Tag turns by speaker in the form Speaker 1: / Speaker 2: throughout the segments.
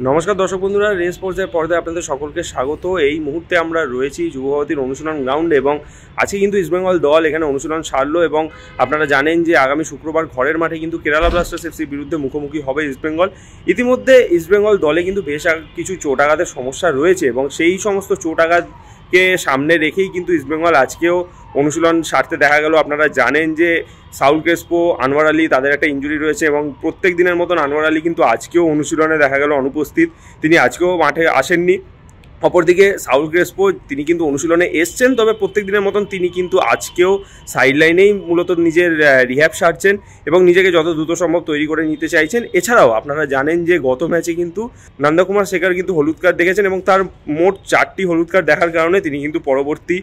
Speaker 1: নমস্কার দর্শক বন্ধুরা, রেস স্পোর্টসের পর্দায় আপনাদের সকলকে স্বাগত। এই মুহূর্তে আমরা রয়েছি যুব ভারতীর অনুশীলন গ্রাউন্ডে এবং আজকে কিন্তু ইস্টবেঙ্গল দল এখানে অনুশীলন সারলো এবং আপনারা জানেন যে আগামী শুক্রবার ঘরের মাঠে কিন্তু কেরালা ব্লাস্টার্স এফসির বিরুদ্ধে মুখোমুখি হবে ইস্টবেঙ্গল। ইতিমধ্যে ইস্টবেঙ্গল দলে কিন্তু বেশ কিছু চোটাঘাতের সমস্যা রয়েছে এবং সেই সমস্ত চোটাঘাতকে সামনে রেখেই কিন্তু ইস্টবেঙ্গল আজকেও অনুশীলন সারতে দেখা গেল। আপনারা জানেন যে সাউল ক্রেসপো, আনোয়ার আলী তাদের একটা ইনজুরি রয়েছে এবং প্রত্যেক দিনের মতন আনোয়ার আলী কিন্তু আজকেও অনুশীলনে দেখা গেল অনুপস্থিত, তিনি আজকেও মাঠে আসেননি। অপরদিকে সাউল ক্রেসপো তিনি কিন্তু অনুশীলনে এসছেন, তবে প্রত্যেক দিনের মতন তিনি কিন্তু আজকেও সাইডলাইনেই মূলত নিজের রিহ্যাব সারছেন এবং নিজেকে যত দ্রুত সম্ভব তৈরি করে নিতে চাইছেন। এছাড়াও আপনারা জানেন যে গত ম্যাচে কিন্তু নন্দকুমার শেখর কিন্তু হলুদ কার্ড দেখেছেন এবং তার মোট 4টি হলুদ কার্ড দেখার কারণে তিনি কিন্তু পরবর্তী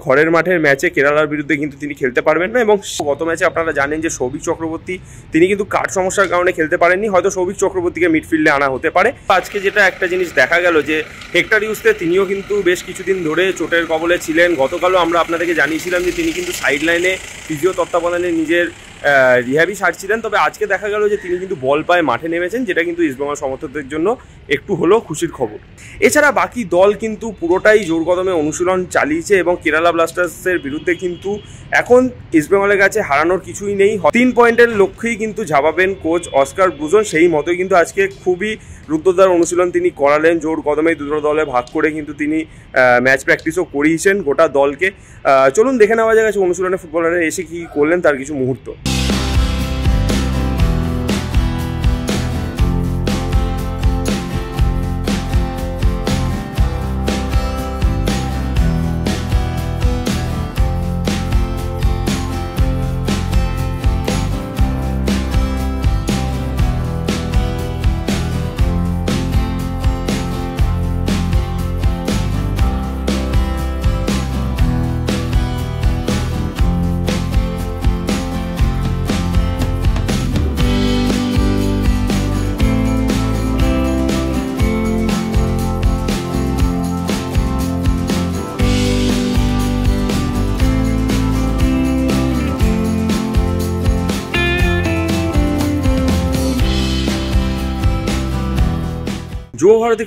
Speaker 1: ঘরের মাঠের ম্যাচে কেরালার বিরুদ্ধে কিন্তু তিনি খেলতে পারবেন না। এবং গত ম্যাচে আপনারা জানেন যে সৌভিক চক্রবর্তী তিনি কিন্তু কার্ড সমস্যার কারণে খেলতে পারেননি, হয়তো সৌভিক চক্রবর্তীকে মিডফিল্ডে আনা হতে পারে। আজকে যেটা একটা জিনিস দেখা গেল যে হেক্টর ইউসতে তিনিও কিন্তু বেশ কিছুদিন ধরে চোটের কবলে ছিলেন। গতকালও আমরা আপনাদেরকে জানিয়েছিলাম যে তিনি কিন্তু সাইডলাইনে ফিজিও তত্ত্বাবধানে নিজের রিহ্যাবই সারছিলেন, তবে আজকে দেখা গেল যে তিনি কিন্তু বল পায়ে মাঠে নেমেছেন, যেটা কিন্তু ইস্টবেঙ্গল সমর্থকদের জন্য একটু হলেও খুশির খবর। এছাড়া বাকি দল কিন্তু পুরোটাই জোর কদমে অনুশীলন চালিয়েছে এবং কেরালা ব্লাস্টার্সের বিরুদ্ধে কিন্তু এখন ইস্টবেঙ্গলের কাছে হারানোর কিছুই নেই। 3 পয়েন্টের লক্ষ্যেই কিন্তু ঝাঁপাবেন কোচ অস্কার ব্রুজন, সেই মতোই কিন্তু আজকে খুবই রুদ্ধদ্বার অনুশীলন তিনি করালেন। জোর কদমে দুটো দলে ভাগ করে কিন্তু তিনি ম্যাচ প্র্যাকটিসও করিয়েছেন গোটা দলকে। চলুন দেখে নেওয়া যায় অনুশীলনে ফুটবলাররা এসে কী করলেন তার কিছু মুহূর্ত। যুব ভারতী